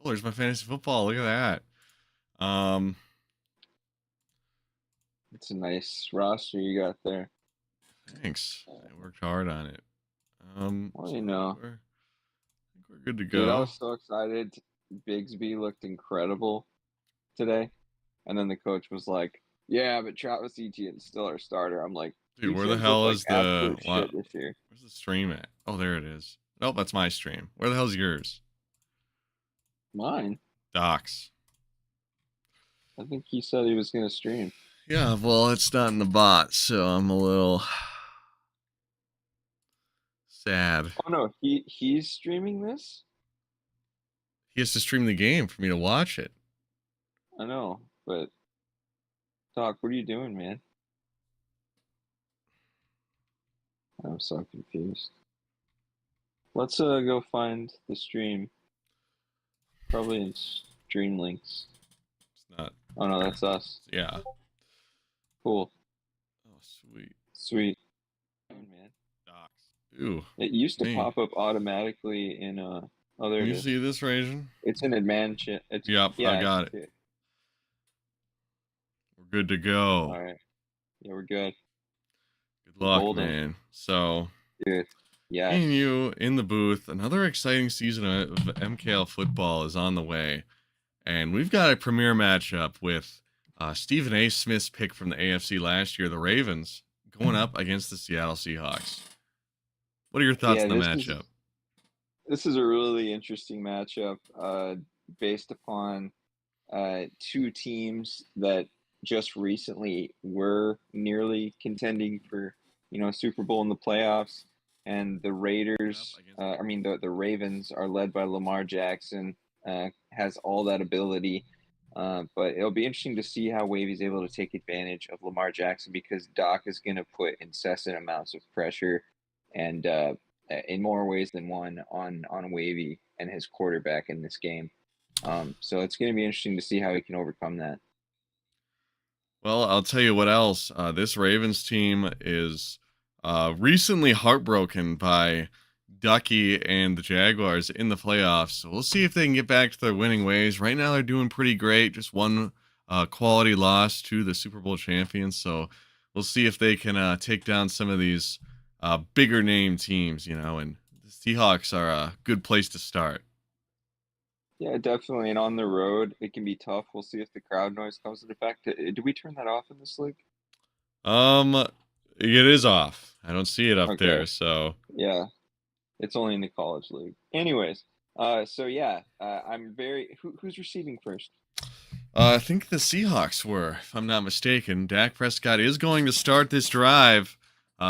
Oh, there's my fantasy football. Look at that. It's a nice roster you got there. Thanks. I worked hard on it. Well, So you I think know, we're good to dude, I go. was so excited. Bigsby looked incredible today. And then the coach was like, "Yeah, but Travis Etienne's still our starter." I'm like, Dude, where the Etienne's looked hell like is the absolute what? shit this year. Where's the stream at? Oh, there it is. Nope, that's my stream. Where the hell's yours? Mine. Docs. I think he said he was gonna stream. Yeah, well, it's not in the bot, so I'm a little sad. Oh no, he's streaming this? He has to stream the game for me to watch it. I know, but Doc, what are you doing, man? I'm so confused. Let's go find the stream. Probably in stream links. It's not. Oh no, There. that's us. Yeah. Cool. Oh, sweet. Sweet. Man. Docs. Ooh, It used to me. pop up automatically in oh there Can it you is. see this, Raisin? It's an advanced it's Yep, I yeah, I got can it. see it. We're good to go. Alright. Yeah, we're good. Good We're luck, golden. man. So, Dude. me and Yes. you in the booth. Another exciting season of MKL football is on the way. And we've got a premier matchup with Stephen A. Smith's pick from the AFC last year, the Ravens, going up against the Seattle Seahawks. What are your thoughts Yeah, on the matchup? this is a really interesting matchup, based upon two teams that just recently were nearly contending for, Super Bowl in the playoffs. And the Up Raiders, against I mean, the Ravens are led by Lamar Jackson, has all that ability. But it'll be interesting to see how Wavy's able to take advantage of Lamar Jackson because Doc is going to put incessant amounts of pressure and in more ways than one on Wavy and his quarterback in this game. So it's going to be interesting to see how he can overcome that. Well, I'll tell you what else. This Ravens team is recently heartbroken by Ducky and the Jaguars in the playoffs. So we'll see if they can get back to their winning ways. Right now, they're doing pretty great. Just one quality loss to the Super Bowl champions. So we'll see if they can take down some of these bigger name teams, and the Seahawks are a good place to start. Yeah, definitely. And on the road, it can be tough. We'll see if the crowd noise comes into effect. Do we turn that off in this league? Um, it is off. I don't see it up Okay. there. So Yeah, it's only in the college league. Anyways, so yeah, I'm very. Who's receiving first? I think the Seahawks were, if I'm not mistaken. Dak Prescott is going to start this drive,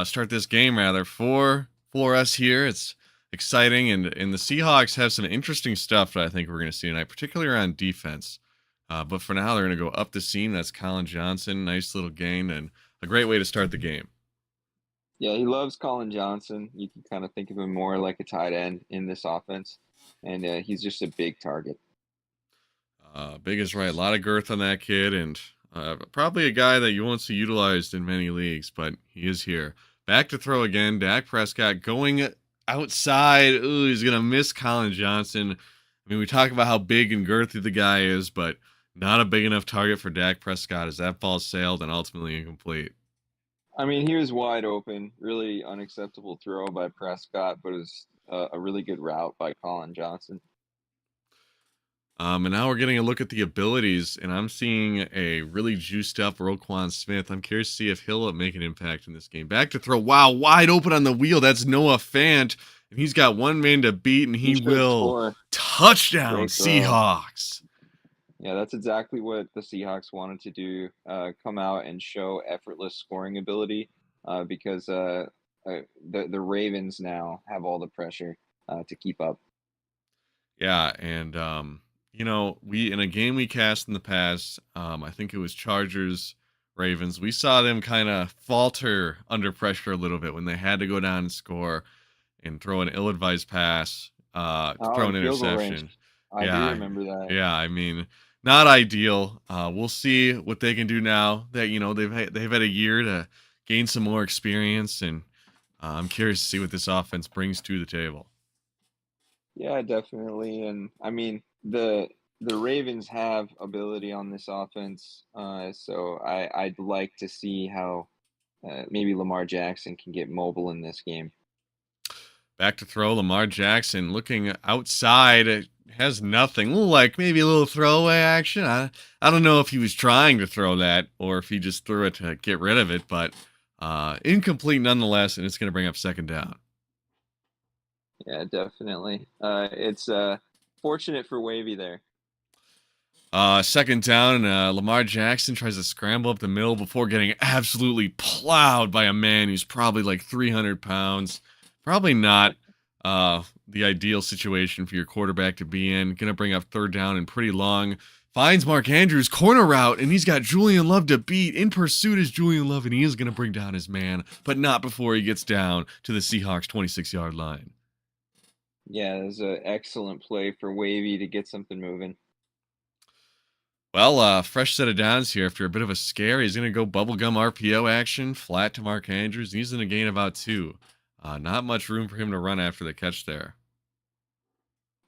start this game rather for us here. It's exciting, and the Seahawks have some interesting stuff that I think we're going to see tonight, particularly around defense. But for now, they're going to go up the seam. That's Colin Johnson, nice little gain, and a great way to start the game. Yeah, he loves Colin Johnson. You can kind of think of him more like a tight end in this offense, and he's just a big target. Big is right. A lot of girth on that kid, and probably a guy that you won't see utilized in many leagues, but he is here. Back to throw again. Dak Prescott going outside. Ooh, he's going to miss Colin Johnson. I mean, we talk about how big and girthy the guy is, but not a big enough target for Dak Prescott as that ball sailed and ultimately incomplete. I mean, he was wide open. Really unacceptable throw by Prescott, but it was a really good route by Colin Johnson. And now we're getting a look at the abilities, and I'm seeing a really juiced up Roquan Smith. I'm curious to see if he'll make an impact in this game. Back to throw. Wow, wide open on the wheel. That's Noah Fant, and he's got one man to beat, and He he should will score. touchdown Great throw. Seahawks. Yeah, that's exactly what the Seahawks wanted to do. Come out and show effortless scoring ability, because the Ravens now have all the pressure to keep up. Yeah, and we in a game we cast in the past, I think it was Chargers Ravens. We saw them kind of falter under pressure a little bit when they had to go down and score and throw an ill-advised pass, Oh, throw in an field goal range. interception. I do Yeah, remember that. yeah. I mean, not ideal. We'll see what they can do now that they've had a year to gain some more experience, and I'm curious to see what this offense brings to the table. Yeah, definitely. And I mean, the the Ravens have ability on this offense, so I'd like to see how maybe Lamar Jackson can get mobile in this game. Back to throw, Lamar Jackson looking outside. It has nothing. Like maybe a little throwaway action. I don't know if he was trying to throw that or if he just threw it to get rid of it, but incomplete nonetheless, and it's going to bring up second down. Yeah, definitely. It's fortunate for Wavy there. Second down, and Lamar Jackson tries to scramble up the middle before getting absolutely plowed by a man who's probably like 300 pounds. Probably not the ideal situation for your quarterback to be in. Gonna bring up third down and pretty long. Finds Mark Andrews corner route, and he's got Julian Love to beat. In pursuit is Julian Love, and he is gonna bring down his man, but not before he gets down to the Seahawks 26-yard line. Yeah, it was an excellent play for Wavy to get something moving. Well, fresh set of downs here after a bit of a scare. He's going to go bubblegum RPO action, flat to Mark Andrews. He's going to gain about 2. Not much room for him to run after the catch there.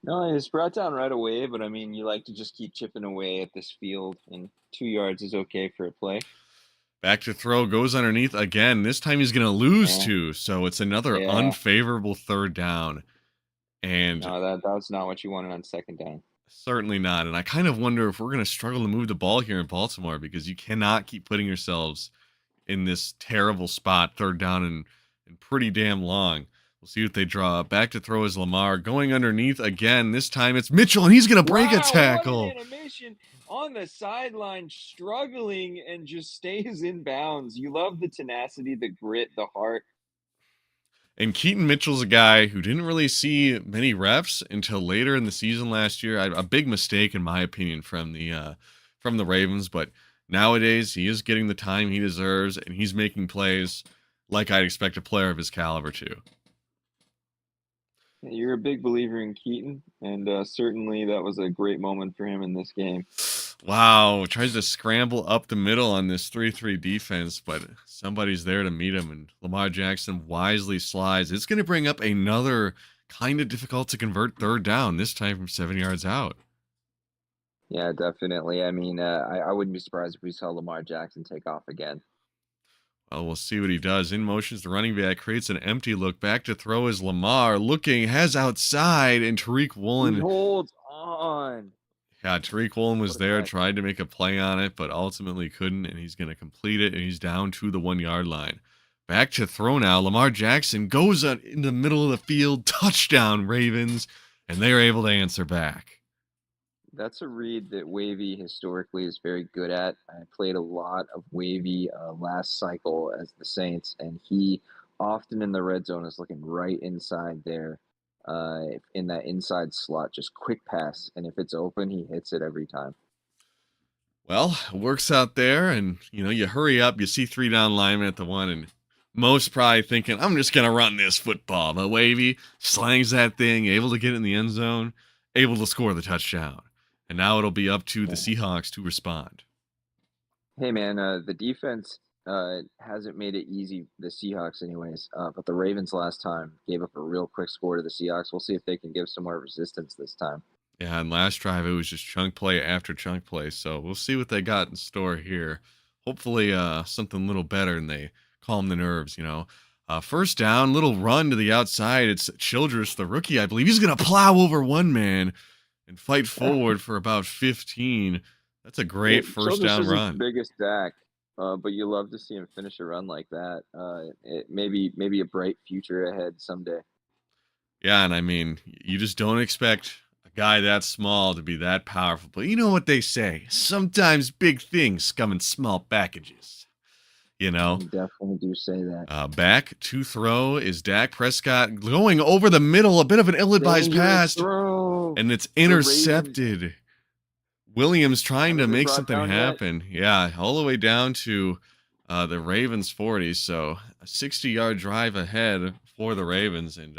No, it was brought down right away, but I mean, you like to just keep chipping away at this field, and 2 yards is okay for a play. Back to throw, goes underneath again. This time he's going to lose Yeah, 2, so it's another yeah. unfavorable third down. And No, that's not what you wanted on second down. certainly not. And I kind of wonder if we're going to struggle to move the ball here in Baltimore because you cannot keep putting yourselves in this terrible spot, third down and pretty damn long. We'll see what they draw. Back to throw is Lamar going underneath again. This time it's Mitchell, and he's going to break a Wow, what an tackle. animation on the sideline, struggling and just stays in bounds. You love the tenacity, the grit, the heart. And Keaton Mitchell's a guy who didn't really see many reps until later in the season last year. A big mistake, in my opinion, from the Ravens. But nowadays, he is getting the time he deserves, and he's making plays like I'd expect a player of his caliber to. You're a big believer in Keaton, and certainly that was a great moment for him in this game. Wow, tries to scramble up the middle on this 3-3 defense, but somebody's there to meet him, and Lamar Jackson wisely slides. It's going to bring up another kind of difficult to convert third down, this time from 7 yards out. Yeah, definitely. I mean, I wouldn't be surprised if we saw Lamar Jackson take off again. Well, we'll see what he does. In motions the running back, creates an empty look. Back to throw is Lamar, looking, has outside, and Tariq He Woolen. holds on. Yeah, Tariq Woolen was What a there, catch. tried to make a play on it, but ultimately couldn't, and he's going to complete it, and he's down to the 1 yard line. Back to throw now. Lamar Jackson goes out in the middle of the field. Touchdown, Ravens, and they're able to answer back. That's a read that Wavy historically is very good at. I played a lot of Wavy last cycle as the Saints, and he often in the red zone is looking right inside there, in that inside slot, just quick pass, and if it's open, he hits it every time. Well, it works out there, and you hurry up. You see 3 down linemen at the one, and most probably thinking, I'm just gonna run this football. But Wavy slangs that thing, able to get in the end zone, able to score the touchdown. And now it'll be up to the Yeah. Seahawks to respond. Hey man, the defense hasn't made it easy, the Seahawks anyways, but the Ravens last time gave up a real quick score to the Seahawks. We'll see if they can give some more resistance this time. Yeah, and last drive it was just chunk play after chunk play. So we'll see what they got in store here. Hopefully, something a little better and they calm the nerves. First down, little run to the outside. It's Childress, the rookie, I believe. He's gonna plow over one man and fight forward for about 15. That's a Yeah, great first Childress down isn't the run. biggest back, but you love to see him finish a run like that. Maybe a bright future ahead someday. Yeah, and I mean, you just don't expect a guy that small to be that powerful. But you know what they say? Sometimes big things come in small packages. You know, You definitely do say that. back to throw is Dak Prescott going over the middle, a bit of an ill-advised Dangerous pass, throw. and it's The Ravens intercepted. Williams trying to haven't been make brought something down yet. happen. Yeah, all the way down to the Ravens 40. So a 60-yard drive ahead for the Ravens. And,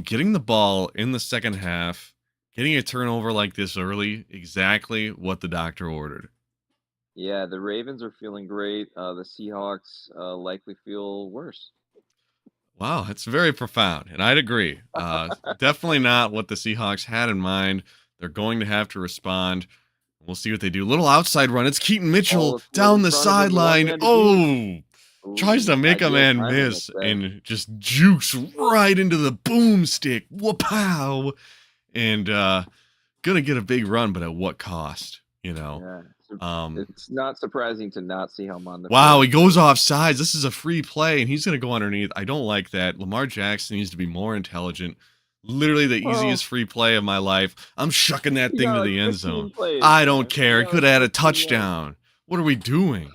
getting the ball in the second half, getting a turnover like this early, exactly what the doctor ordered. Yeah, the Ravens are feeling great. The Seahawks likely feel worse. Wow, that's very profound, and I'd agree. Definitely not what the Seahawks had in mind. They're going to have to respond. We'll see what they do. Little outside run. It's Keaton Mitchell All right down in the front of him, the one sideline. man to beat. Oh, tries to Ooh, make a ideal man timing, I'd miss say. and just jukes right into the boomstick. Wha-pow. And gonna get a big run, but at what cost? Yeah, so Um, it's not surprising to not see him on the wow, field he for goes off sides. This is a free play, and he's gonna go underneath. I don't like that. Lamar Jackson needs to be more intelligent. Literally the well, easiest free play of my life. I'm shucking that he thing got to like the end zone. 15 plays, I don't man. He care. He got could like have had a 15 yards. touchdown. What are we doing?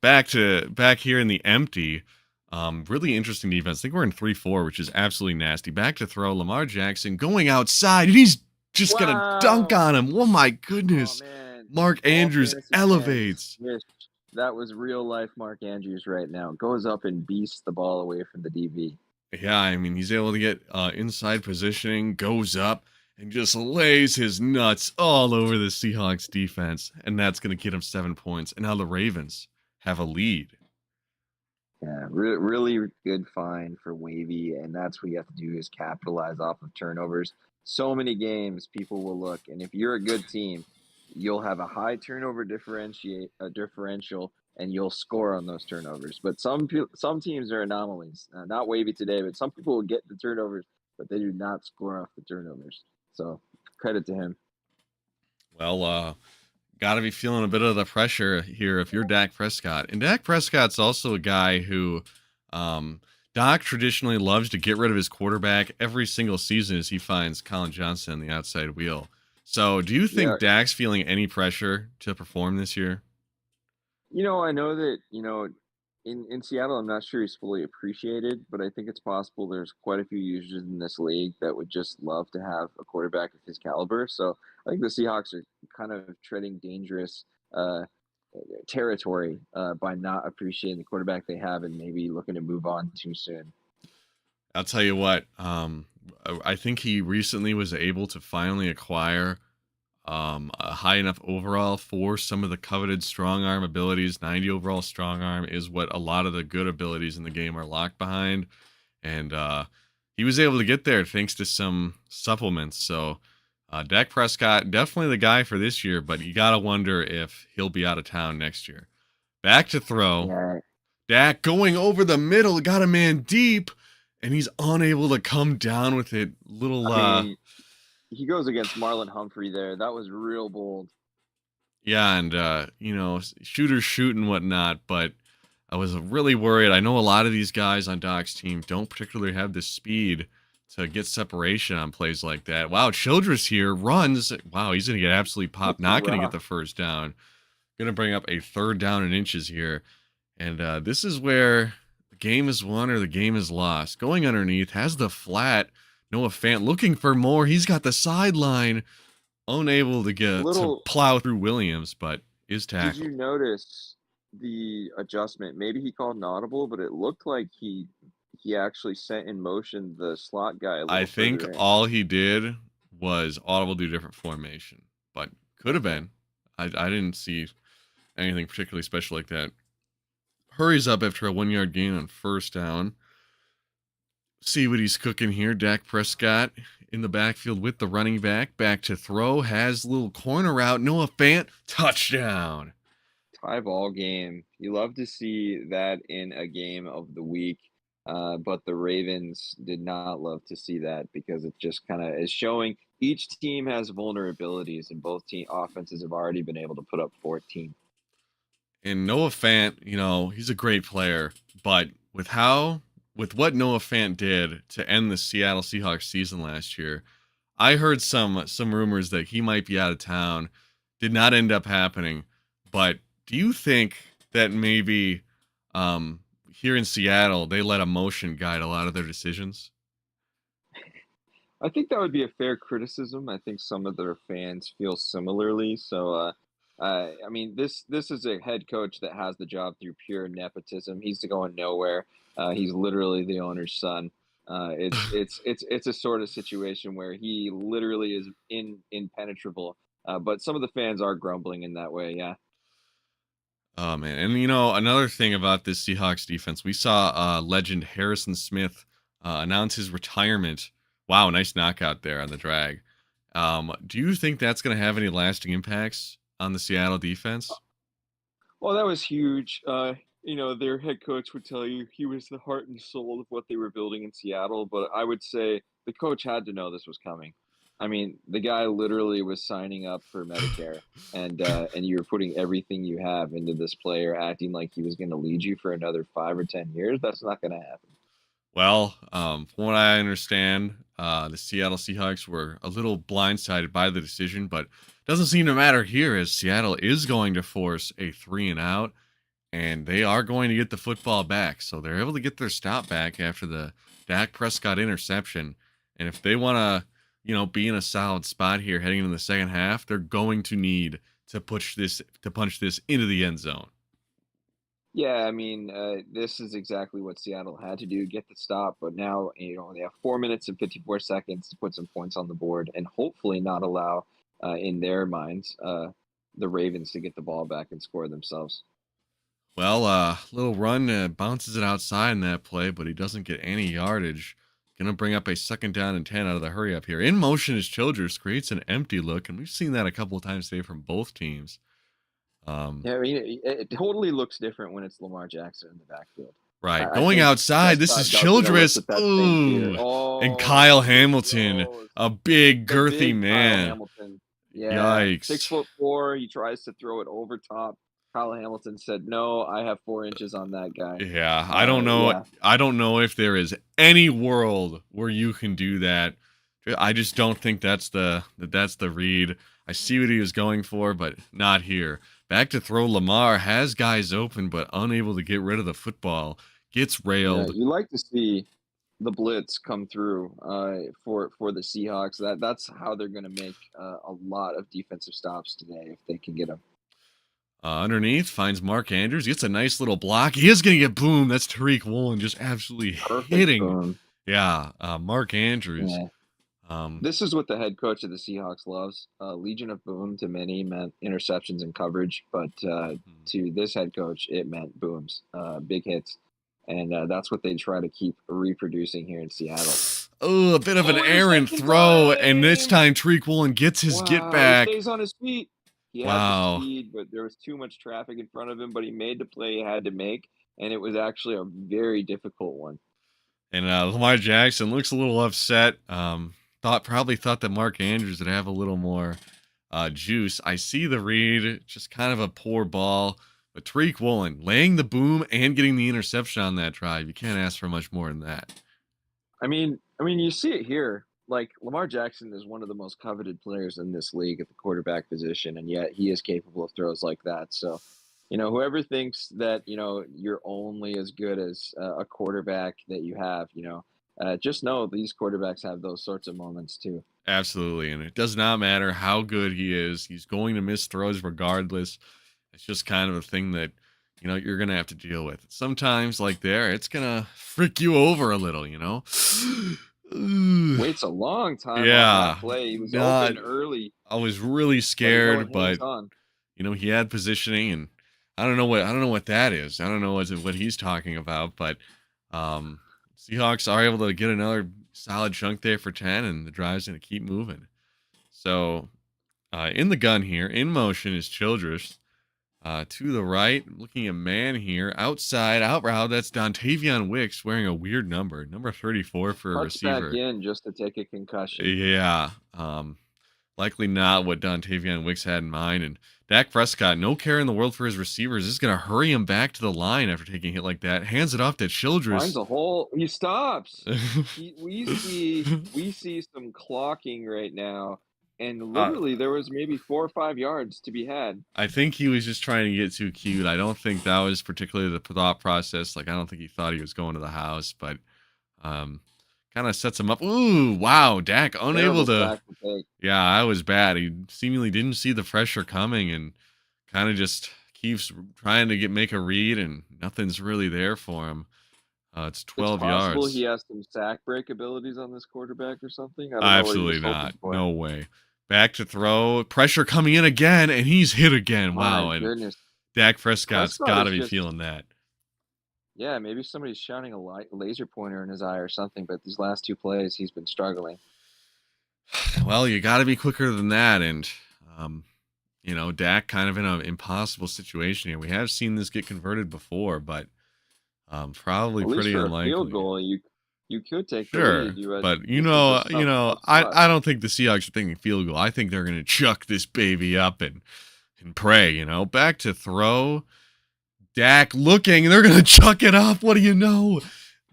Back here in the empty. Really interesting defense. I think we're in 3-4, which is absolutely nasty. Back to throw. Lamar Jackson going outside, and he's just gonna dunk Wow. on him. Oh my Oh goodness. man, Mark all Andrews fantasy fans elevates. wish that was real life Mark Andrews right now. Goes up and beasts the ball away from the DB. Yeah, I mean, he's able to get inside positioning, goes up, and just lays his nuts all over the Seahawks defense. And that's going to get him 7 points. And now the Ravens have a lead. Yeah, really good find for Wavy, and that's what you have to do is capitalize off of turnovers. So many games people will look, and if you're a good team, you'll have a high turnover differential, and you'll score on those turnovers. But some teams are anomalies. Not Wavy today, but some people will get the turnovers, but they do not score off the turnovers. So credit to him. Well, got to be feeling a bit of the pressure here if you're Dak Prescott. And Dak Prescott's also a guy who Doc traditionally loves to get rid of his quarterback every single season as he finds Colin Johnson on the outside wheel. So, do you Yeah, think Dak's feeling any pressure to perform this year? I know that, in Seattle, I'm not sure he's fully appreciated, but I think it's possible there's quite a few users in this league that would just love to have a quarterback of his caliber. So I think the Seahawks are kind of treading dangerous uh, territory by not appreciating the quarterback they have and maybe looking to move on too soon. I'll tell you what. I think he recently was able to finally acquire a high enough overall for some of the coveted strong arm abilities. 90 overall strong arm is what a lot of the good abilities in the game are locked behind, and he was able to get there thanks to some supplements. So Dak Prescott definitely the guy for this year, but you gotta wonder if he'll be out of town next year. Back to throw. Yeah, Dak going over the middle, got a man deep, and he's unable to come down with it. Little I mean, he goes against Marlon Humphrey there. That was real bold. yeah, and shooters shoot and whatnot, but I was really worried. I know a lot of these guys on Doc's team don't particularly have the speed to get separation on plays like that. Wow, Childress here runs. Wow, he's gonna get absolutely popped. Not gonna get Rough. the first down. Gonna bring up a third down in inches here. And this is where the game is won or the game is lost. Going underneath, has the flat. Noah Fant looking for more. He's got the sideline. Unable to get to Little plow through Williams, but is Did you tackled. notice the adjustment? Maybe he called an audible, but it looked like he actually set in motion the slot guy a I little think further in. all he did was audible do different formation, but could have Okay. been. I didn't see anything particularly special like that. Hurries up after a 1 yard gain on first down. See what he's cooking here. Dak Prescott in the backfield with the running back to throw. Has a little corner out. Noah Fant, touchdown. Tie ball game. You love to see that in a game of the week. But the Ravens did not love to see that because it just kind of is showing each team has vulnerabilities, and both team offenses have already been able to put up 14. And Noah Fant, he's a great player, but with what Noah Fant did to end the Seattle Seahawks season last year, I heard some rumors that he might be out of town. Did not end up happening. But do you think that maybe here in Seattle they let emotion guide a lot of their decisions? I think that would be a fair criticism. I think some of their fans feel similarly. So, I mean, this is a head coach that has the job through pure nepotism. He's going nowhere. He's literally the owner's son. It's a sort of situation where he literally is impenetrable. But some of the fans are grumbling in that way. Yeah. Oh man, and another thing about this Seahawks defense, we saw legend Harrison Smith announce his retirement. Wow, nice knockout there on the drag. Do you think that's going to have any lasting impacts on the Seattle defense? Well, that was huge. Their head coach would tell you he was the heart and soul of what they were building in Seattle, but I would say the coach had to know this was coming. I mean, the guy literally was signing up for Medicare, and you're putting everything you have into this player, acting like he was going to lead you for another 5 or 10 years. That's not going to happen. Well, from what I understand, the Seattle Seahawks were a little blindsided by the decision, but doesn't seem to matter here as Seattle is going to force a 3-and-out, and they are going to get the football back. So they're able to get their stop back after the Dak Prescott interception. And if they want to, be in a solid spot here heading into the second half, they're going to need to punch this into the end zone. Yeah, I mean, this is exactly what Seattle had to do, get the stop. But now, they have 4 minutes and 54 seconds to put some points on the board and hopefully not allow, in their minds, the Ravens to get the ball back and score themselves. Well, little run bounces it outside in that play, but he doesn't get any yardage. Gonna bring up a 2nd down and 10 out of the hurry up here. In motion is Childress, creates an empty look, and we've seen that a couple of times today from both teams. Um, Yeah, I mean, it totally looks different when it's Lamar Jackson in the backfield. right, I going think outside. This is Prescott doesn't Childress. elicit that same fear. Ooh, and Oh, Kyle here he Hamilton, goes. a big The girthy big Kyle man. Hamilton. Yeah, six Yikes. foot four. He tries to throw it over top. Kyle Hamilton said, "No, I have 4 inches on that guy." Yeah, I don't know. Yeah. I don't know if there is any world where you can do that. I just don't think that's the read. I see what he was going for, but not here. Back to throw. Lamar has guys open, but unable to get rid of the football. Gets Yeah, railed. you like to see the blitz come through for the Seahawks. That's how they're going to make a lot of defensive stops today if they can get them. Underneath finds Mark Andrews. Gets a nice little block. He is going to get boom. That's Tariq Woolen just absolutely Perfect hitting. boom. Yeah, Mark Andrews. Yeah. Um, This is what the head coach of the Seahawks loves. Legion of Boom to many meant interceptions and coverage, but to this head coach, it meant booms, big hits. And that's what they try to keep reproducing here in Seattle. Oh, a bit of an Oh, errant interception throw, and this time! time Tariq Woolen gets his get Wow, he back. stays on his feet. He had the Wow. speed, but there was too much traffic in front of him, but he made the play he had to make, and it was actually a very difficult one. And Lamar Jackson looks a little upset. Thought that Mark Andrews would have a little more juice. I see the read, just kind of a poor ball. But Tariq Woolen laying the boom and getting the interception on that drive. You can't ask for much more than that. I mean, you see it here. Like Lamar Jackson is one of the most coveted players in this league at the quarterback position, and yet he is capable of throws like that. So, whoever thinks that you're only as good as a quarterback that you have, just know these quarterbacks have those sorts of moments too. Absolutely. And it does not matter how good he is. He's going to miss throws regardless. It's just kind of a thing that, you're going to have to deal with. Sometimes, like there, it's going to frick you over a little. Ooh. Waits a long time on Yeah. that play. He was Not, open early, I was really but scared, hands but, on. he had positioning and I don't know what that is. I don't know what he's talking about, but um Seahawks are able to get another solid chunk there for 10 and the drive's going to keep moving. So, in the gun here, in motion is Childress. To the right, looking at man here. Outside, out route, that's Dontavion Wicks wearing a weird number 34 for a Touch back receiver. in just to take a concussion. Yeah. Likely not what Dontavion Wicks had in mind. And Dak Prescott, no care in the world for his receivers. This is going to hurry him back to the line after taking a hit like that. Hands it off to Finds Childress. a hole. He stops. We see some clocking right now, and uh, literally there was maybe 4 or 5 yards to be had. I think he was just trying to get too cute. I don't think that was particularly the thought process. Like, I don't think he thought he was going to the house, but um, kind of sets him up. Ooh, wow. Dak unable Terrible to. sack to take. Yeah, I was bad. He seemingly didn't see the pressure coming and kind of just keeps trying to make a read, and nothing's really there for him. It's It's 12 possible he yards. has some sack break abilities on this quarterback or something. I don't know what he was Absolutely hoping not. for. No way. Back to throw. Pressure coming in again, and he's hit again. My Wow. And goodness, Dak Prescott's Prescott got to is be just feeling that. yeah. Maybe somebody's shining a laser pointer in his eye or something. But these last two plays, he's been struggling. Well, you got to be quicker than that, and um, Dak kind of in an impossible situation here. We have seen this get converted before, but probably At least pretty for a field unlikely. goal, you could take the lead. Sure, You had but this is a tough I spot. I don't think the Seahawks are thinking field goal. I think they're going to chuck this baby up and pray. Back to throw. Dak looking, they're going to chuck it up. What do you know?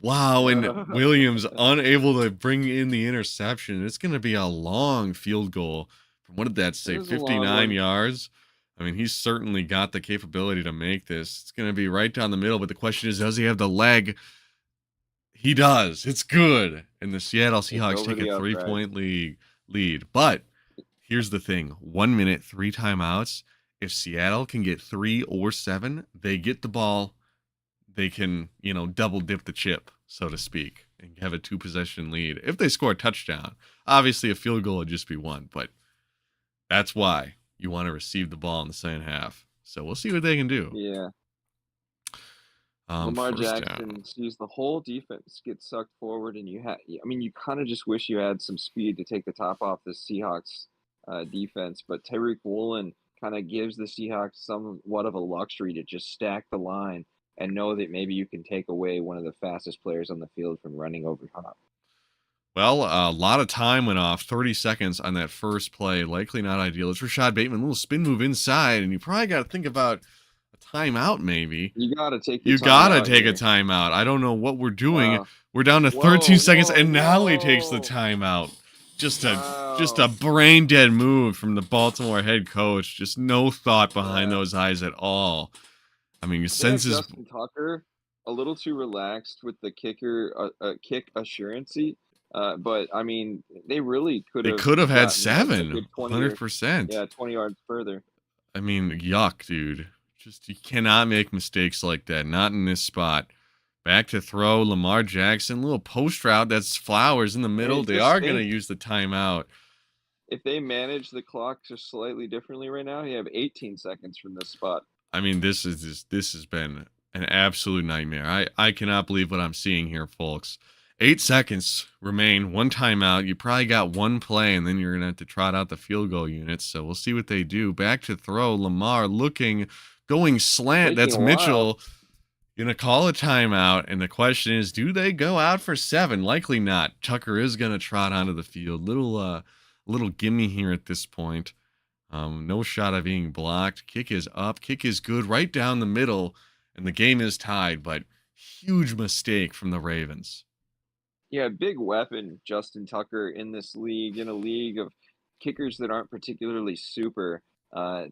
Wow, and Williams unable to bring in the interception. It's going to be a long field goal from, what did that It say, was a long 59 one. yards? I mean, he's certainly got the capability to make this. It's going to be right down the middle, but the question is, does he have the leg? He does. It's good. And the Seattle It's Seahawks over take a the 3 uprights. point lead. But here's the thing: 1 minute, three timeouts. If Seattle can get 3 or 7, they get the ball. They can, double dip the chip, so to speak, and have a 2 possession lead. If they score a touchdown, obviously a field goal would just be one, but that's why you want to receive the ball in the second half. So we'll see what they can do. Yeah. Lamar First down. Jackson sees the whole defense get sucked forward, and I mean, you kind of just wish you had some speed to take the top off the Seahawks defense, but Tyreek Woolen kind of gives the Seahawks somewhat of a luxury to just stack the line and know that maybe you can take away one of the fastest players on the field from running over top. Well, a lot of time went off. 30 seconds on that first play. Likely not ideal. It's Rashad Bateman, a little spin move inside, and you probably got to think about a timeout, maybe. You got to take your You time got to out take a here. timeout. I don't know what we're doing. Wow. We're down to 13 Whoa, seconds, whoa, and now he takes the whoa. timeout. Just a Wow. brain dead move from the Baltimore head coach. Just no thought behind Yeah. those eyes at all. I mean, your They have senses. Justin Tucker a little too relaxed with the kick assurancy, but I mean, they really could They have could have had gotten that a 7, good 20 or 100%. yeah, 20 yards further. I mean, yuck, dude. Just you cannot make mistakes like that. Not in this spot. Back to throw. Lamar Jackson, little post route. That's Flowers in the I middle. mean, They just are going to think use the timeout. if they manage the clock just slightly differently right now, you have 18 seconds from this spot. I mean, this has been an absolute nightmare. I cannot believe what I'm seeing here, folks. 8 seconds remain. One timeout. You probably got one play, and then you're gonna have to trot out the field goal units. So we'll see what they do. Back to throw. Lamar looking, going slant. Taking That's a while. Mitchell. Gonna call a timeout, and the question is, do they go out for 7? Likely not. Tucker is gonna trot onto the field. Little gimme here at this point. No shot of being blocked. Kick is up. Kick is good right down the middle, and the game is tied. But huge mistake from the Ravens. Yeah, big weapon, Justin Tucker in this league, in a league of kickers that aren't particularly super.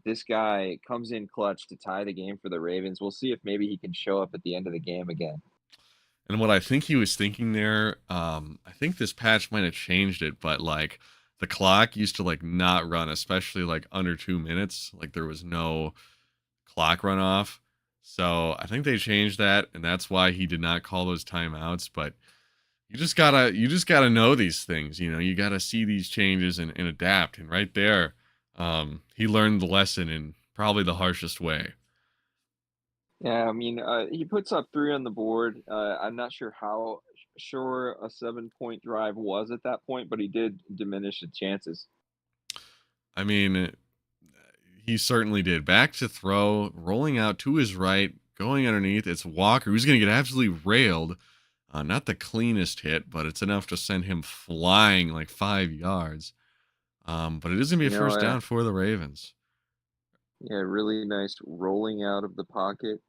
This guy comes in clutch to tie the game for the Ravens. We'll see if maybe he can show up at the end of the game again. And what I think he was thinking there, I think this patch might have changed it, but like the clock used to like not run, especially like under 2 minutes. Like there was no clock runoff. So I think they changed that, and that's why he did not call those timeouts. But you just gotta know these things. You gotta see these changes and adapt. And right there, he learned the lesson in probably the harshest way. Yeah, I mean, he puts up three on the board. I'm not sure how sure a 7 point drive was at that point, but he did diminish the chances. I mean, he certainly did. Back to throw, rolling out to his right, going underneath. It's Walker who's going to get absolutely railed. Not the cleanest hit, but it's enough to send him flying like 5 yards. But it is going to be a You know, first down for the Ravens. yeah, really nice rolling out of the pocket.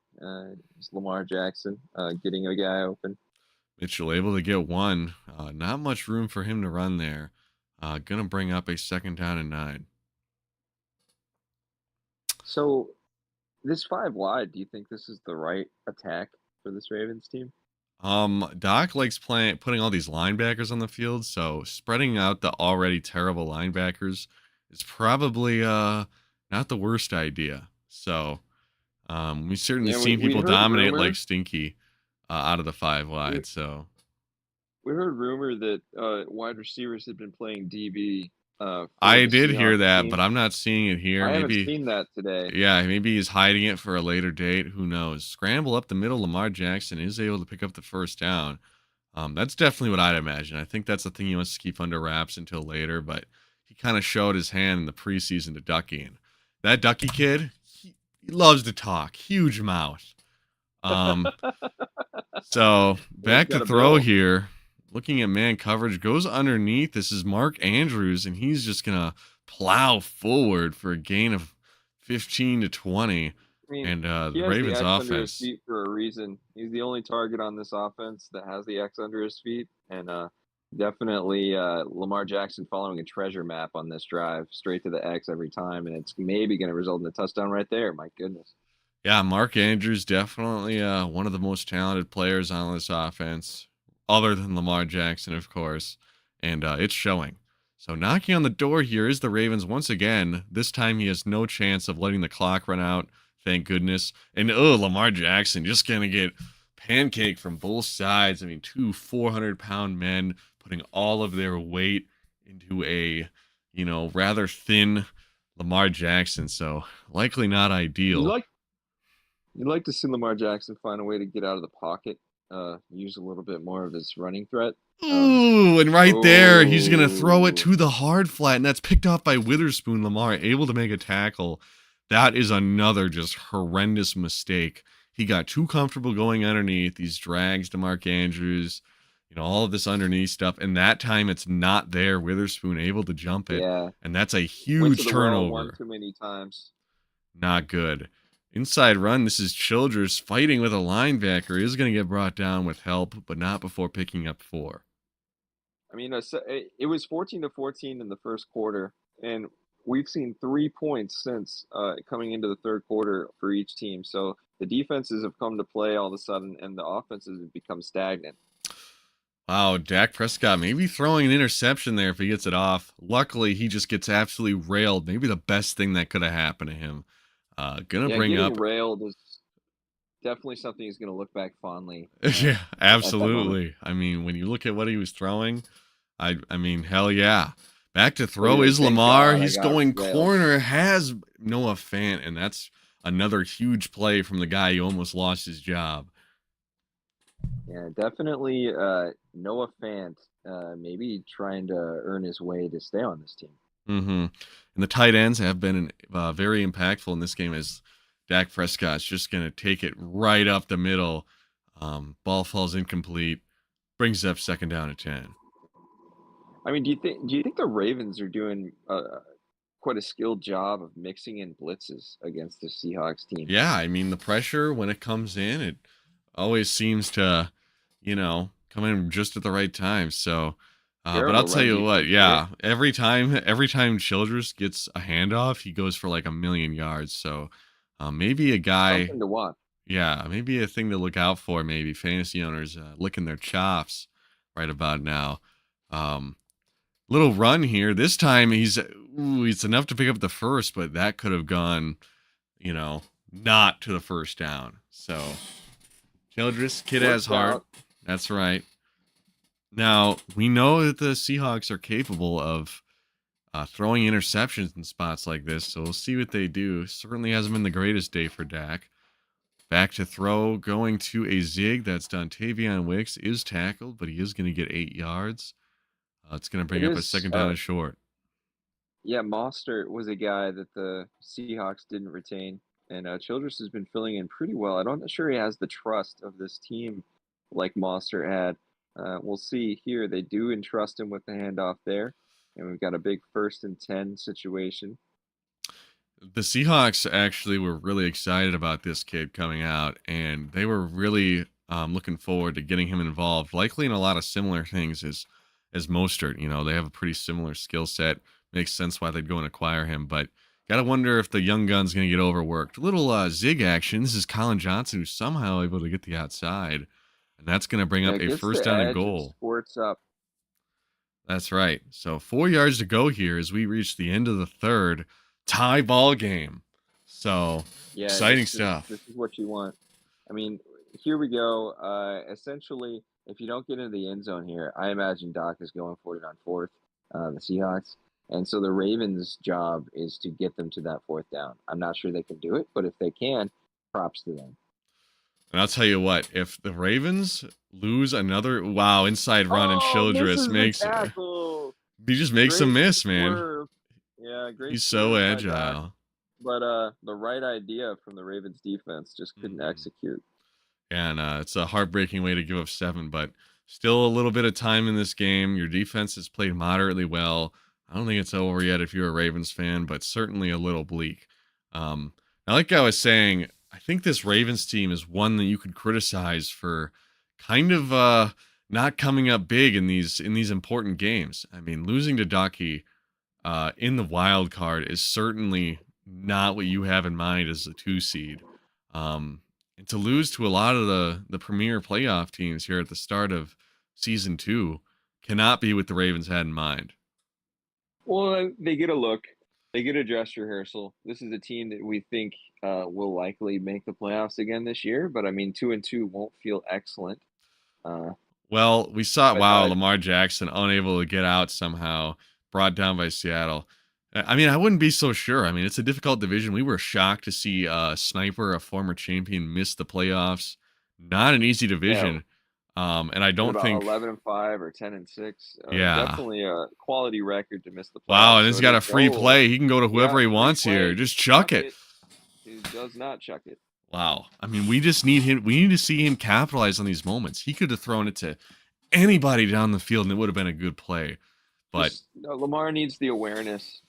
It's Lamar Jackson getting a guy open. Mitchell able to get one. Not much room for him to run there. Going to bring up a second down and 9. So this five wide, do you think this is the right attack for this Ravens team? Doc likes putting all these linebackers on the field, so spreading out the already terrible linebackers is probably not the worst idea. So we've certainly Yeah, seen we people heard dominate like rumor. Stinky out of the 5 We wide. So we heard rumor that wide receivers had been playing DB for I the did hear Seahawks that, but team. I'm not seeing it here. I haven't Maybe, seen that today. yeah, maybe he's hiding it for a later date. Who knows? Scramble up the middle. Lamar Jackson is able to pick up the first down. That's definitely what I'd imagine. I think that's the thing he wants to keep under wraps until later, but he kind of showed his hand in the preseason to Ducky. And that Ducky kid, he loves to talk, huge mouth. Um, so Yeah, he's back to got a throw bill. here. Looking at man coverage, goes underneath. This is Mark Andrews, and he's just gonna plow forward for a gain of 15 to 20. I mean, And he the has the Ravens X under his offense. feet for a reason. He's the only target on this offense that has the X under his feet, and definitely Lamar Jackson following a treasure map on this drive, straight to the X every time, and it's maybe going to result in a touchdown right there. My goodness. Yeah, Mark Andrews definitely one of the most talented players on this offense, other than Lamar Jackson, of course, and it's showing. So knocking on the door here is the Ravens once again. This time he has no chance of letting the clock run out. Thank goodness. And Lamar Jackson just gonna get pancake from both sides. I mean, two 400-pound men putting all of their weight into a rather thin Lamar Jackson. So likely not You ideal. like you like to see Lamar Jackson find a way to get out of the pocket, use a little bit more of his running threat. Um, Ooh, and right there, he's going to throw it oh, to the hard flat, and that's picked off by Witherspoon. Lamar able to make a tackle. That is another just horrendous mistake. He got too comfortable going underneath these drags to Mark Andrews, all of this underneath stuff. And that time it's not there. Witherspoon able to jump it, yeah, and that's a went to huge the well one turnover. too many times. Not good. Inside run. This is Childress fighting with a linebacker. Is going to get brought down with help, but not before picking up 4. I mean, it was 14-14 in the first quarter, and we've seen 3 points since coming into the third quarter for each team. So the defenses have come to play all of a sudden, and the offenses have become stagnant. Wow, Dak Prescott maybe throwing an interception there if he gets it off. Luckily, he just gets absolutely railed. Maybe the best thing that could have happened to him. Gonna Yeah, bring getting up, railed is definitely something he's going to look back fondly yeah, at that moment. absolutely. I mean, when you look at what he was throwing, I mean, hell yeah. Back to But he's throw like, is thank Lamar. God I He's got going railed. corner, has Noah Fant, and that's another huge play from the guy who almost lost his job. Yeah, definitely Noah Fant maybe trying to earn his way to stay on this team. Mm-hmm. And the tight ends have been very impactful in this game as Dak Prescott's just going to take it right up the middle. Ball falls incomplete, brings up second down at 10. I mean, do you think the Ravens are doing quite a skilled job of mixing in blitzes against the Seahawks team? Yeah, I mean, the pressure when it comes in, it always seems to, come in just at the right time. So, but I'll Terrible tell run you what, defense, right? yeah, every time Childress gets a handoff, he goes for like a million yards. So, maybe a guy. Something to watch. Yeah, maybe a thing to look out for. Maybe fantasy owners licking their chops right about now. Um, Little run here. This time it's enough to pick up the first, but that could have gone, you know, not to the first down. So Childress, kid has Worked heart. out. That's right. Now we know that the Seahawks are capable of throwing interceptions in spots like this, so we'll see what they do. Certainly hasn't been the greatest day for Dak. Back to throw, going to a zig. That's done. Tavion Wicks is tackled, but he is going to get 8 yards. It's going to It bring up a is, second down and short. yeah, Mostert was a guy that the Seahawks didn't retain, and Childress has been filling in pretty well. I'm not sure he has the trust of this team like Mostert had. We'll see here. They do entrust him with the handoff there, and we've got a big 1st and 10 situation. The Seahawks actually were really excited about this kid coming out, and they were really looking forward to getting him involved, likely in a lot of similar things as Mostert. They have a pretty similar skill set. Makes sense why they'd go and acquire him, but gotta wonder if the young gun's gonna get overworked. Little zig action. This is Colin Johnson who's somehow able to get the outside, and that's gonna bring Yeah, up it a gets first the down and edge and goal. squirts up. That's right. So 4 yards to go here as we reach the end of the third. Tie ball game. So Yeah, exciting this is stuff. what you want. I mean, here we go. Essentially, if you don't get into the end zone here, I imagine Doc is going for it on fourth, the Seahawks. And so the Ravens' job is to get them to that fourth down. I'm not sure they can do it, but if they can, props to them. And I'll tell you what, if the Ravens lose another wow inside run and Oh, Childress misses the makes tackle. he just makes them Great miss, man. swerve. Yeah, great He's so swerve by Doc. agile. But the right idea from the Ravens defense just couldn't Mhm. execute. And it's a heartbreaking way to give up 7, but still a little bit of time in this game. Your defense has played moderately well. I don't think it's over yet if you're a Ravens fan, but certainly a little bleak. Now, like I was saying, I think this Ravens team is one that you could criticize for kind of not coming up big in these important games. I mean, losing to Ducky in the wild card is certainly not what you have in mind as a 2 seed. And to lose to a lot of the premier playoff teams here at the start of season 2 cannot be what the Ravens had in mind. Well, they get a look. They get a dress rehearsal. This is a team that we think will likely make the playoffs again this year. But I mean, 2-2 won't feel excellent. Uh, Well, we saw but wow, Lamar Jackson unable to get out somehow, brought down by Seattle. I mean, I wouldn't be so sure. I mean, it's a difficult division. We were shocked to see Sniper, a former champion, miss the playoffs. Not an easy yeah, division. And I what don't about think 11-5 or 10-6? yeah. Definitely a quality record to miss the Wow, playoffs. and So he's it got is a free no, play. He can go to yeah, whoever he free wants here. play. Just chuck Chuck it. it. He does not chuck it. Wow. I mean, we just need him. We need to see him capitalize on these moments. He could have thrown it to anybody down the field and it would have been a good play. But Just Lamar needs the awareness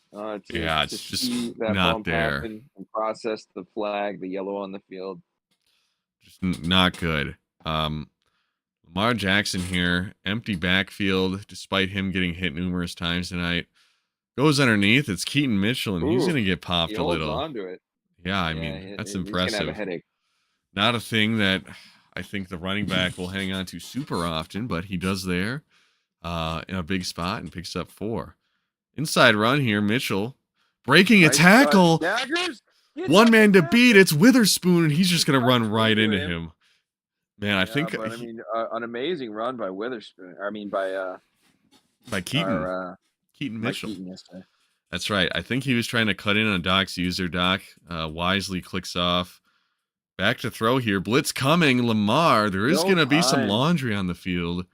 yeah, to it's just see that not bump there. happen and process the flag, the yellow on the field. Just not good. Lamar Jackson here, empty backfield, despite him getting hit numerous times tonight. Goes underneath. It's Keaton Mitchell, and he's Ooh, going to get he popped a holds little. on to it. Yeah, I Yeah, mean, that's he's gonna have a impressive. headache. Not a thing that I think the running back will hang on to super often, but he does there in a big spot and picks up 4. Inside run here, Mitchell breaking a Nice cut, tackle. daggers. Gets One up man and to beat. tackles. It's Witherspoon, and he's just Just going to run runs right into into him. him. Man, I Yeah, think but I mean, an amazing run by Witherspoon. I mean, by by Keaton, our Keaton by Mitchell. Keaton yesterday. That's right. I think he was trying to cut in on Doc's user. Doc wisely clicks off. Back to throw here. Blitz coming. Lamar. There is No going to be some time. laundry on the field.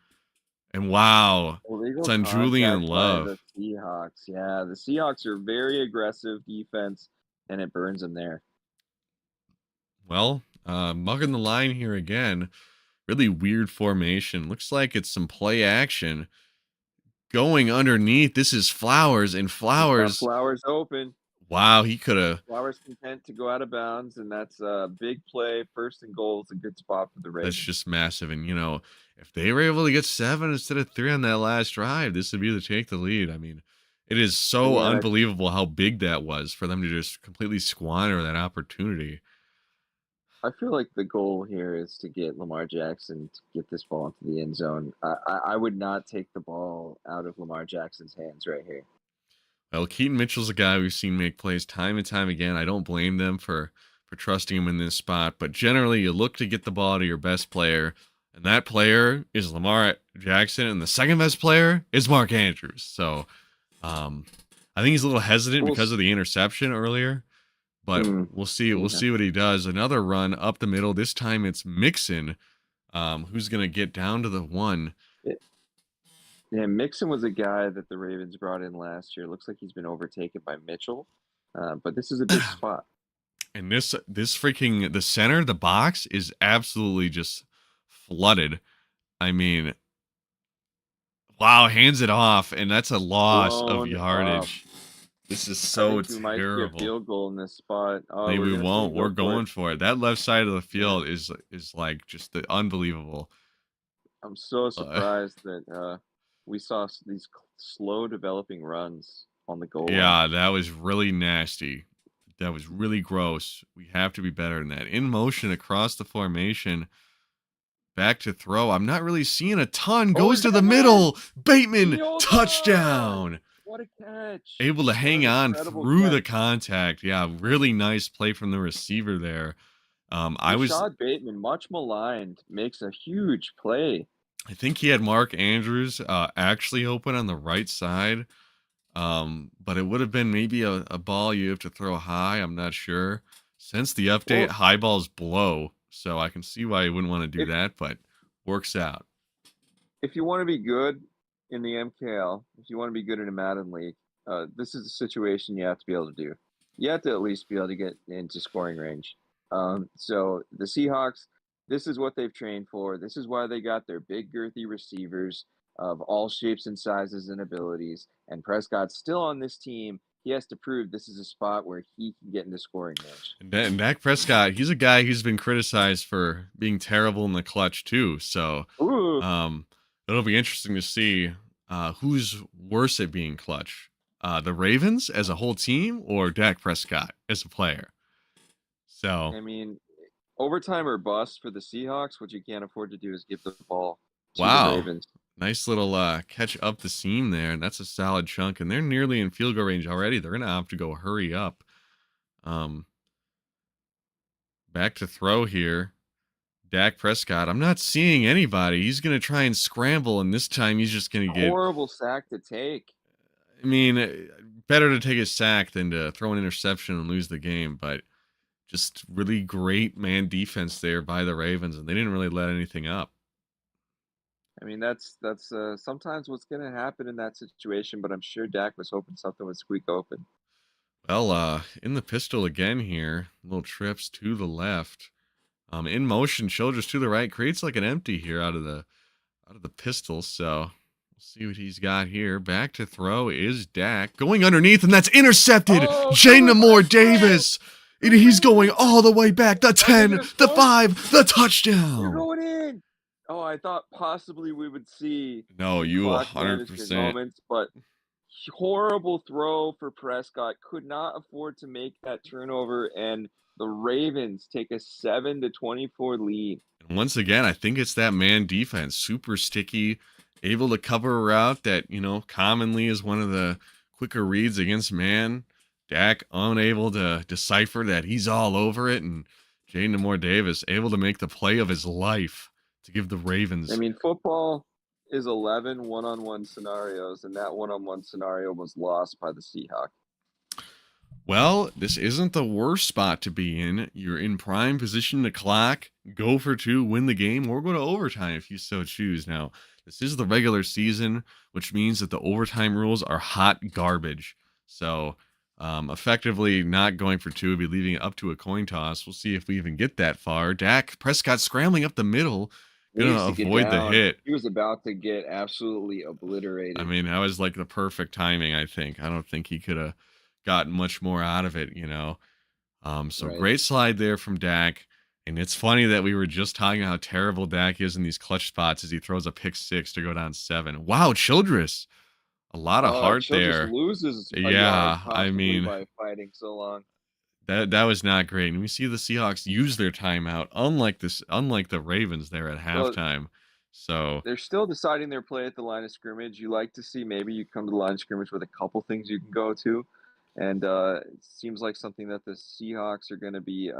And wow, it's Illegal on Julian contact by Love. the Seahawks. Yeah, the Seahawks are very aggressive defense, and it burns them there. Well, mugging the line here again. Really weird formation. Looks like it's some play action. Going underneath. This is Flowers, and He's got Flowers. Flowers open. Wow, he could have. Flowers content to go out of bounds, and that's a big play. First and goal is a good spot for the That's Ravens. just massive. And, if they were able to get 7 instead of 3 on that last drive, this would be the take the lead. I mean, it is so Yeah, unbelievable how big that was for them to just completely squander that opportunity. I feel like the goal here is to get Lamar Jackson to get this ball into the end zone. I would not take the ball out of Lamar Jackson's hands right here. Well, Keaton Mitchell's a guy we've seen make plays time and time again. I don't blame them for trusting him in this spot, but generally you look to get the ball to your best player, and that player is Lamar Jackson, and the second best player is Mark Andrews. So, I think he's a little hesitant We'll because of the interception earlier, but we'll see. We'll yeah. see what he does. Another run up the middle. This time it's Mixon, who's going to get down to the 1. Yeah, Mixon was a guy that the Ravens brought in last year. Looks like he's been overtaken by Mitchell, but this is a big spot. And this freaking the center, the box is absolutely just flooded. I mean, wow, hands it off, and that's a loss of Blown up. yardage. This is I so think we might see a terrible. field goal in this spot. Oh, Maybe we're we gonna see him won't. We're go for going it. for it. That left side of the Yeah. field is like just the unbelievable. I'm so Uh, surprised that we saw these slow developing runs on the goal line. yeah, that was really nasty. That was really gross. We have to be better than that. In motion across the formation. Back to throw. I'm not really seeing a ton. Oh, Goes is to that the it? middle. Bateman, He holds on! touchdown. What a catch! Able to What hang an on incredible through the catch. contact. Yeah, really nice play from the receiver there. I was Rashad Bateman, much maligned, makes a huge play. I think he had Mark Andrews actually open on the right side. But it would have been maybe a ball you have to throw high. I'm not sure. Since the update, Well, high balls blow. So I can see why you wouldn't want to do If that, but works out. if you want to be good in the MKL, if you want to be good in a Madden league, this is a situation you have to be able to do. You have to at least be able to get into scoring range. So the Seahawks, this is what they've trained for. This is why they got their big, girthy receivers of all shapes and sizes and abilities. And Prescott's still on this team. He has to prove this is a spot where he can get into scoring range. And Dak Prescott, he's a guy who's been criticized for being terrible in the clutch too. So Ooh, um, it'll be interesting to see who's worse at being clutch. The Ravens as a whole team or Dak Prescott as a player. So, I mean, overtime or bust for the Seahawks. What you can't afford to do is give the ball to the wow. Ravens. Nice little catch up the seam there. And that's a solid chunk. And they're nearly in field goal range already. They're going to have to go hurry up. Um, Back to throw here. Dak Prescott. I'm not seeing anybody. He's going to try and scramble. And this time he's just going to get, Horrible sack to take. I mean, better to take a sack than to throw an interception and lose the game. But just really great man defense there by the Ravens. And they didn't really let anything up. I mean, that's sometimes what's going to happen in that situation. But I'm sure Dak was hoping something would squeak open. Well, in the pistol again here, little trips to the left. In motion, shoulders to the right, creates like an empty here out of the pistol. So we'll see what he's got here. Back to throw is Dak going underneath, and that's intercepted. Oh, Jay threw it by Namor Fred. Davis. And he's going all the way back. The Are they 10, going to the score? 5, the They're touchdown. going in. Oh, I thought possibly we would see No, some you clock management 100%. moments, but horrible throw for Prescott. Could not afford to make that turnover, and the Ravens take a 7-24 lead. And once again, I think it's that man defense, super sticky, able to cover a route that, commonly is one of the quicker reads against man. Dak unable to decipher that he's all over it, and Jaden Namor Davis able to make the play of his life to give the I Ravens. mean, football is 11 one-on-one scenarios, and that one-on-one scenario was lost by the Seahawks. Well, this isn't the worst spot to be in. You're in prime position to clock, go for two, win the game, or go to overtime if you so choose. Now, this is the regular season, which means that the overtime rules are hot garbage. So, effectively, not going for two would be leaving it up to a coin toss. We'll see if we even get that far. Dak Prescott scrambling up the middle, He gonna needs to get avoid the down. hit. He was about to get absolutely I obliterated. mean, that was like the perfect timing, I think. I don't think he could have gotten much more out of it. So Right. great slide there from Dak. And it's funny that we were just talking about how terrible Dak is in these clutch spots as he throws a pick six to go down 7. Wow, Childress. A lot of heart Childress there. loses a yard Yeah, I possibly mean, by fighting so long. that was not great. And we see the Seahawks use their timeout, unlike the Ravens there at Well, halftime. So they're still deciding their play at the line of scrimmage. You like to see maybe you come to the line of scrimmage with a couple things you can go to, and it seems like something that the Seahawks are going to be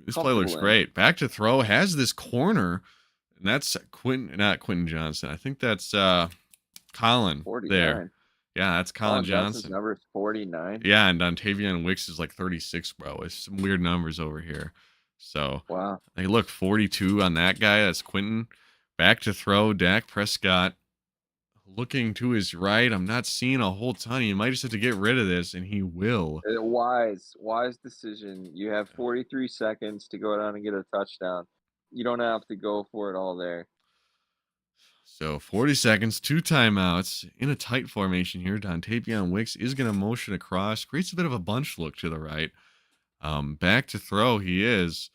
this play looks comfortable in. great. Back to throw has this corner, and that's not Quentin Johnson. I think that's Colin there. 49. Yeah, that's Colin Colin Johnson's Johnson. number is 49. Yeah, and Dontavian Wicks is like 36, bro. It's some weird numbers over here. So, Wow. hey, look, 42 on that guy. That's Quentin. Back to throw. Dak Prescott looking to his right. I'm not seeing a whole ton. He might just have to get rid of this, and he will. Wise decision. You have 43 seconds to go down and get a touchdown. You don't have to go for it all there. So 40 seconds, 2 timeouts in a tight formation here. Dontavian Wicks is going to motion across, creates a bit of a bunch look to the right. Back to throw, he is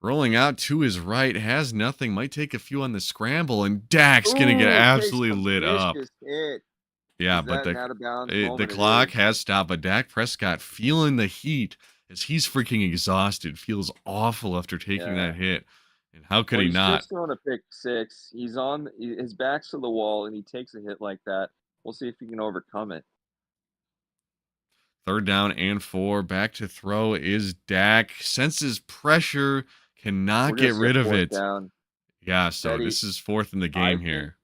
rolling out to his right, has nothing, might take a few on the scramble, and Dak's going to get Ooh, takes absolutely a lit up. vicious hit. Yeah, Is but that an the out of bounds the moment? It clock is. has stopped, but Dak Prescott feeling the heat as he's freaking exhausted, feels awful after taking Yeah. that hit. And how could Well, he he's not? just throwing a pick six. His back's to the wall, and he takes a hit like that. We'll see if he can overcome it. 3rd down and 4. Back to throw is Dak. Senses pressure, cannot We're gonna get see a rid of fourth it. down. Yeah, so Teddy, this is 4th in the I game think here.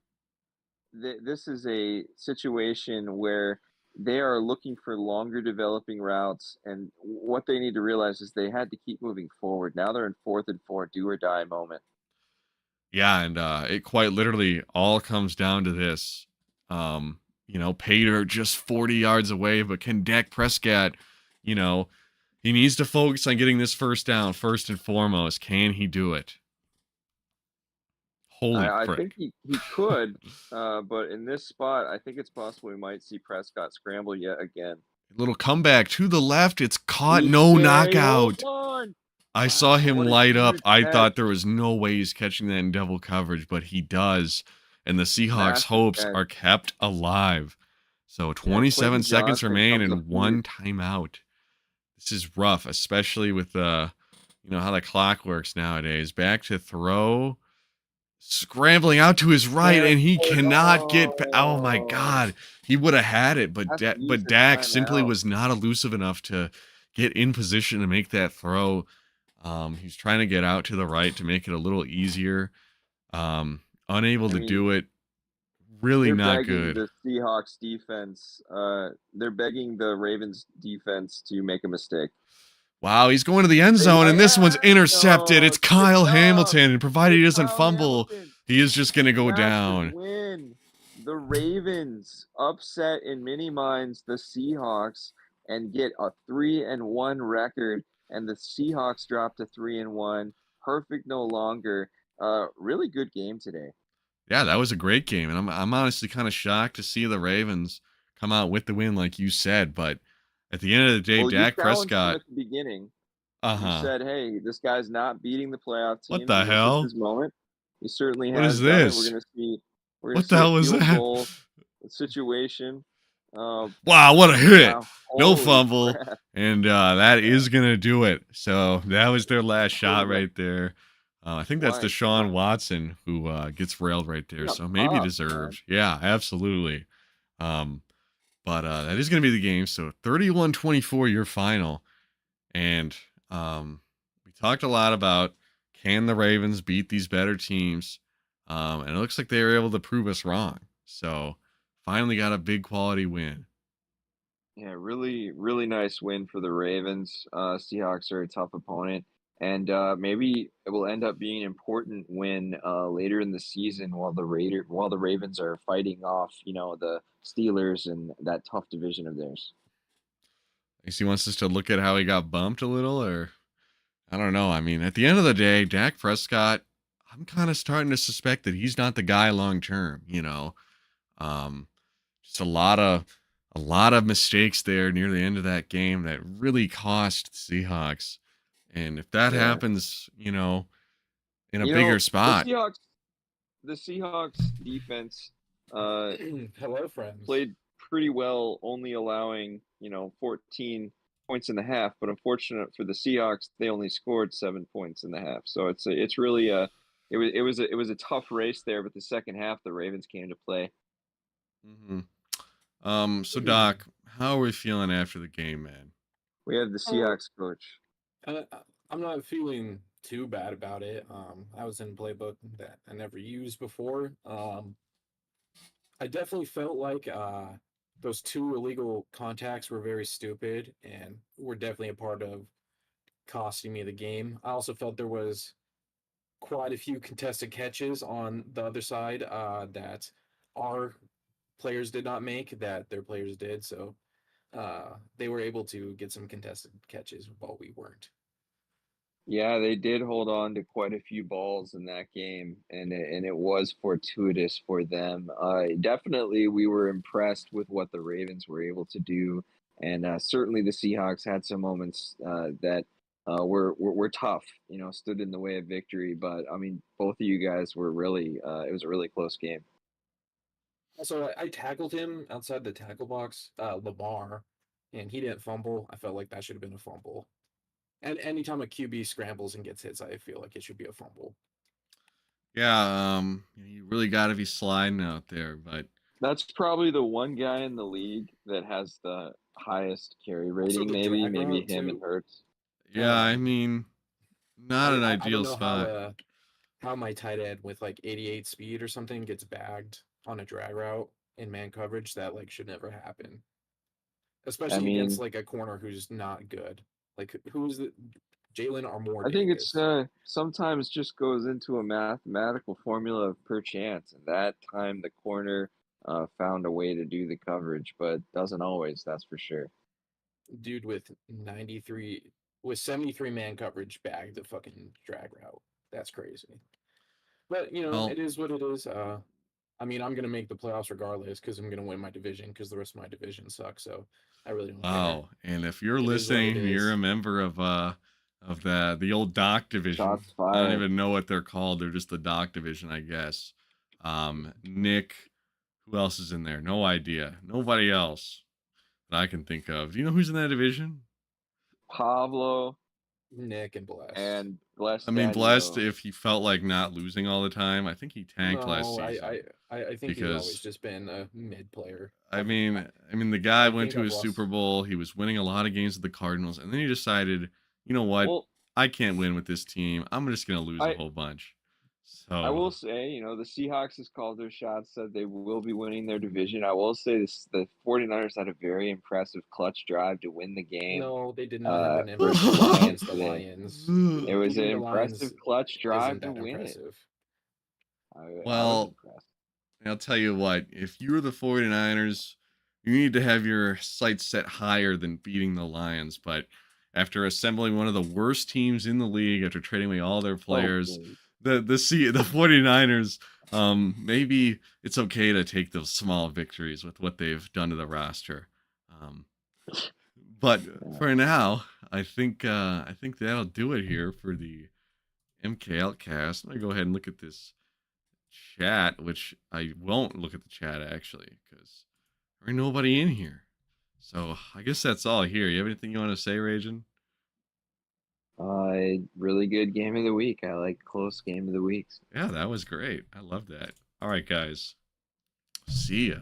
this is a situation where they are looking for longer developing routes, and what they need to realize is they had to keep moving forward. Now they're in 4th and 4, do or die moment. Yeah, and it quite literally all comes down to this. Pater just 40 yards away, but can Dak Prescott, you know, he needs to focus on getting this first down first and foremost. Can he do it? Holy I think frick. he could, but in this spot, I think it's possible we might see Prescott scramble yet again. Little comeback to the left. It's caught. Deep No carry, hold knockout. on! I saw Wow, him what a light up. huge I catch! thought there was no way he's catching that in double coverage, but he does. And the Seahawks' Massive hopes catch. are kept alive. So Yeah, 27 Quentin seconds Johnson remain comes up and huge. one timeout. This is rough, especially with how the clock works nowadays. Back to throw, scrambling out to his right, Can't and he hold cannot get. Oh my on. God, he would have had it, Has to use But his Dak simply timeout. was not elusive enough to get in position to make that throw. He's trying to get out to the right to make it a little easier. Unable I to mean, do it. Really they're not begging good. the Seahawks defense. They're begging the Ravens defense to make a mistake. Wow, he's going to the end They zone, might. and this one's intercepted. No, It's tipped Kyle up. Hamilton, and provided he It's doesn't Kyle fumble, Hamilton. he is just going to go Massive down. win. The Ravens upset in many minds the Seahawks and get a 3-1 record. And the Seahawks drop to 3-1. Perfect no longer. Really good game today. Yeah, that was a great game, and I'm honestly kind of shocked to see the Ravens come out with the win, like you said. But at the end of the day, Well, you Dak challenged him Prescott. at the beginning. Uh You huh. said, "Hey, this guy's not beating the playoff What teams, the and this is hell? his moment." He certainly What is has done it. this? We're gonna What the see a hell was field that? goal situation. Uh, Wow, what a hit! wow, No holy fumble, crap! and that Yeah, is gonna do it. So that was their last shot quarterback. right there. I think that's Why? Why? Deshaun Watson who gets railed right He there. got So maybe popped, man. deserved. Yeah, absolutely. Um, but that is gonna be the game. So 31-24, your final. And we talked a lot about, can the Ravens beat these better teams? And it looks like they were able to prove us wrong. So finally got a big quality win. Yeah, really, really nice win for the Ravens. Seahawks are a tough opponent, and maybe it will end up being an important win later in the season while the Ravens are fighting off, the Steelers and that tough division of theirs. I guess he wants us to look at how he got bumped a little, or I don't know. I mean, at the end of the day, Dak Prescott, I'm kind of starting to suspect that he's not the guy long term. Um, just a lot of mistakes there near the end of that game that really cost the Seahawks. And if that Yeah, happens, in a you bigger know spot. the Seahawks defense uh, Hello, friends. played pretty well, only allowing 14 points in the half. But unfortunate for the Seahawks, they only scored 7 points in the half. So it's really it was a tough race there. But the second half, the Ravens came to play. hmm So Doc, how are we feeling after the game, man? We have the Uh, Seahawks coach. I'm not feeling too bad about it. I was in a playbook that I never used before. I definitely felt like those two illegal contacts were very stupid and were definitely a part of costing me the game. I also felt there was quite a few contested catches on the other side that our players did not make that their players did. So they were able to get some contested catches while we weren't. Yeah, they did hold on to quite a few balls in that game, and it was fortuitous for them. Definitely, we were impressed with what the Ravens were able to do, and certainly the Seahawks had some moments that were tough. Stood in the way of victory. But I mean, both of you guys were really. It was a really close game. Also, I tackled him outside the tackle box, Lamar, and he didn't fumble. I felt like that should have been a fumble. And anytime a QB scrambles and gets hits, I feel like it should be a fumble. Yeah, you really got to be sliding out there, but That's probably the one guy in the league that has the highest carry Also, rating. the Maybe drag maybe route him and too. Hurts. yeah, I Um, mean, not an I don't ideal know spot. how my tight end with like 88 speed or something gets bagged on a drag route in man coverage. That like should never happen. especially against mean, like a corner who's not good. Like who's the Jalen Armour I think it's Davis? sometimes just goes into a mathematical formula of per chance, and that time the corner found a way to do the coverage, but doesn't always. That's for sure. Dude with 93 with 73 man coverage bagged the fucking drag route. That's crazy. But Well, it is what it is. I mean, I'm gonna make the playoffs regardless because I'm gonna win my division because the rest of my division sucks. So I really don't care. wow. And if you're It is what it listening, you're a is. member of the old doc division. Shots I don't fired. even know what they're called. They're just the doc division, I guess. Nick, who else is in there? No idea. Nobody else that I can think of. Do you know who's in that division? Pablo Nick and Blessed. and Bless I mean, blessed Daddy-O. if he felt like not losing all the time. I think he tanked last No, season I think he's always because just been a mid player. I mean the guy I went think to I've his Super lost. Bowl. He was winning a lot of games with the Cardinals, and then he decided, you know what? Well, I can't win with this team. I'm just gonna lose a I whole bunch. I So, will say, the Seahawks has called their shots, said they will be winning their division. I will say this: the 49ers had a very impressive clutch drive to win the game No, they did not have an versus the impressive one Lions against the today. Lions. It was an Beating the impressive Lions clutch drive isn't to that win it. impressive. I was well, impressed. I'll tell you what, if you're the 49ers, you need to have your sights set higher than beating the Lions. But after assembling one of the worst teams in the league, after trading away all their players, Okay. the 49ers, maybe it's okay to take those small victories with what they've done to the roster. Um, but Yeah. for now, I think that'll do it here for the MKL cast. I'm gonna go ahead and look at this chat, which I won't look at the chat actually, because there ain't nobody in here. So I guess that's all here. You have anything you want to say, Rajan? Really good game of the week. I like close game of the weeks. Yeah, that was great. I love that. All right, guys. See ya.